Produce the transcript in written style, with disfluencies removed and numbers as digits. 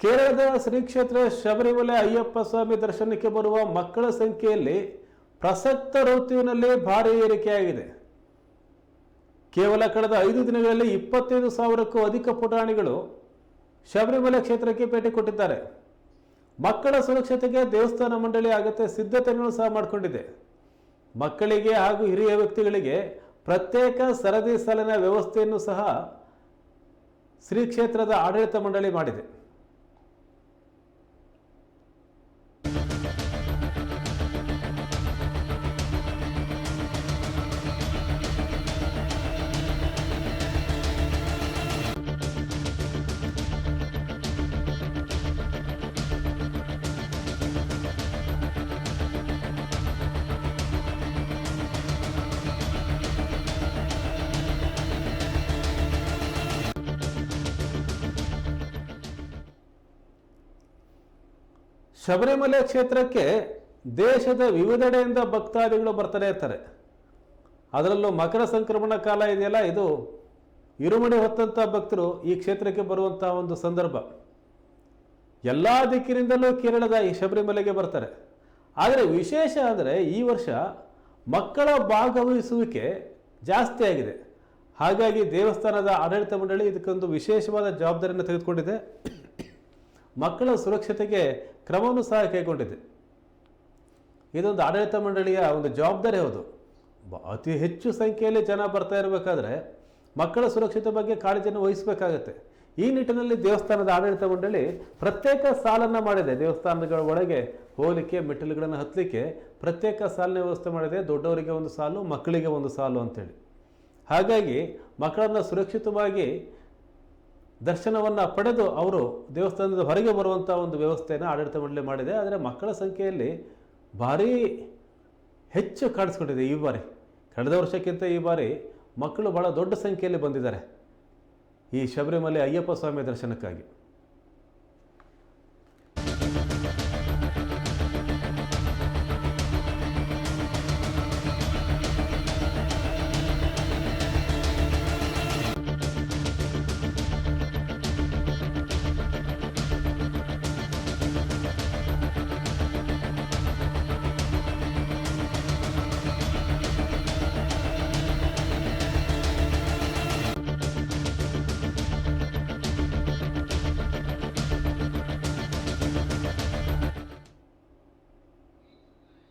ಕೇರಳದ ಶ್ರೀ ಕ್ಷೇತ್ರ ಶಬರಿಮಲೆ ಅಯ್ಯಪ್ಪ ಸ್ವಾಮಿ ದರ್ಶನಕ್ಕೆ ಬರುವ ಮಕ್ಕಳ ಸಂಖ್ಯೆಯಲ್ಲಿ ಪ್ರಸಕ್ತ ಋತುವಿನಲ್ಲಿ ಭಾರಿ ಏರಿಕೆಯಾಗಿದೆ. ಕೇವಲ ಕಳೆದ 5 ದಿನಗಳಲ್ಲಿ 25,000ಕ್ಕೂ ಅಧಿಕ ಪುಟಾಣಿಗಳು ಶಬರಿಮಲೆ ಕ್ಷೇತ್ರಕ್ಕೆ ಭೇಟಿ ಕೊಟ್ಟಿದ್ದಾರೆ. ಮಕ್ಕಳ ಸುರಕ್ಷತೆಗೆ ದೇವಸ್ಥಾನ ಮಂಡಳಿ ಅಗತ್ಯ ಸಿದ್ಧತೆಗಳನ್ನು ಸಹ ಮಾಡಿಕೊಂಡಿದೆ. ಮಕ್ಕಳಿಗೆ ಹಾಗೂ ಹಿರಿಯ ವ್ಯಕ್ತಿಗಳಿಗೆ ಪ್ರತ್ಯೇಕ ಸರದಿ ಸಾಲಿನ ವ್ಯವಸ್ಥೆಯನ್ನು ಸಹ ಶ್ರೀ ಕ್ಷೇತ್ರದ ಆಡಳಿತ ಮಂಡಳಿ ಮಾಡಿದೆ. ಶಬರಿಮಲೆ ಕ್ಷೇತ್ರಕ್ಕೆ ದೇಶದ ವಿವಿಧೆಡೆಯಿಂದ ಭಕ್ತಾದಿಗಳು ಬರ್ತಾನೆ ಇರ್ತಾರೆ. ಅದರಲ್ಲೂ ಮಕರ ಸಂಕ್ರಮಣ ಕಾಲ ಇದೆಯಲ್ಲ, ಇದು ಇರುಮುಡಿ ಹೊತ್ತಂಥ ಭಕ್ತರು ಈ ಕ್ಷೇತ್ರಕ್ಕೆ ಬರುವಂಥ ಒಂದು ಸಂದರ್ಭ. ಎಲ್ಲ ದಿಕ್ಕಿನಿಂದಲೂ ಕೇರಳದ ಈ ಶಬರಿಮಲೆಗೆ ಬರ್ತಾರೆ. ಆದರೆ ವಿಶೇಷ ಅಂದರೆ ಈ ವರ್ಷ ಮಕ್ಕಳ ಭಾಗವಹಿಸುವಿಕೆ ಜಾಸ್ತಿ ಆಗಿದೆ. ಹಾಗಾಗಿ ದೇವಸ್ಥಾನದ ಆಡಳಿತ ಮಂಡಳಿ ಇದಕ್ಕೊಂದು ವಿಶೇಷವಾದ ಜವಾಬ್ದಾರಿಯನ್ನು ತೆಗೆದುಕೊಂಡಿದೆ. ಮಕ್ಕಳ ಸುರಕ್ಷತೆಗೆ ಕ್ರಮವನ್ನು ಸಹ ಕೈಗೊಂಡಿದೆ. ಇದೊಂದು ಆಡಳಿತ ಮಂಡಳಿಯ ಒಂದು ಜವಾಬ್ದಾರಿ. ಹೌದು, ಅತಿ ಹೆಚ್ಚು ಸಂಖ್ಯೆಯಲ್ಲಿ ಜನ ಬರ್ತಾ ಇರಬೇಕಾದ್ರೆ ಮಕ್ಕಳ ಸುರಕ್ಷತೆ ಬಗ್ಗೆ ಕಾಳಜಿಯನ್ನು ವಹಿಸಬೇಕಾಗತ್ತೆ. ಈ ನಿಟ್ಟಿನಲ್ಲಿ ದೇವಸ್ಥಾನದ ಆಡಳಿತ ಮಂಡಳಿ ಪ್ರತ್ಯೇಕ ಸಾಲನ್ನು ಮಾಡಿದೆ. ದೇವಸ್ಥಾನಗಳ ಒಳಗೆ ಹೋಗಲಿಕ್ಕೆ, ಮೆಟ್ಟಿಲುಗಳನ್ನು ಹತ್ತಲಿಕ್ಕೆ ಪ್ರತ್ಯೇಕ ಸಾಲಿನ ವ್ಯವಸ್ಥೆ ಮಾಡಿದೆ. ದೊಡ್ಡವರಿಗೆ ಒಂದು ಸಾಲು, ಮಕ್ಕಳಿಗೆ ಒಂದು ಸಾಲು ಅಂತೇಳಿ. ಹಾಗಾಗಿ ಮಕ್ಕಳನ್ನು ಸುರಕ್ಷಿತವಾಗಿ ದರ್ಶನವನ್ನು ಪಡೆದು ಅವರು ದೇವಸ್ಥಾನದ ಹೊರಗೆ ಬರುವಂಥ ಒಂದು ವ್ಯವಸ್ಥೆಯನ್ನು ಆಡಳಿತ ಮಂಡಳಿ ಮಾಡಿದೆ. ಆದರೆ ಮಕ್ಕಳ ಸಂಖ್ಯೆಯಲ್ಲಿ ಭಾರೀ ಹೆಚ್ಚು ಕಾಣಿಸ್ಕೊಂಡಿದೆ ಈ ಬಾರಿ. ಕಳೆದ ವರ್ಷಕ್ಕಿಂತ ಈ ಬಾರಿ ಮಕ್ಕಳು ಭಾಳ ದೊಡ್ಡ ಸಂಖ್ಯೆಯಲ್ಲಿ ಬಂದಿದ್ದಾರೆ ಈ ಶಬರಿಮಲೆ ಅಯ್ಯಪ್ಪ ಸ್ವಾಮಿ ದರ್ಶನಕ್ಕಾಗಿ.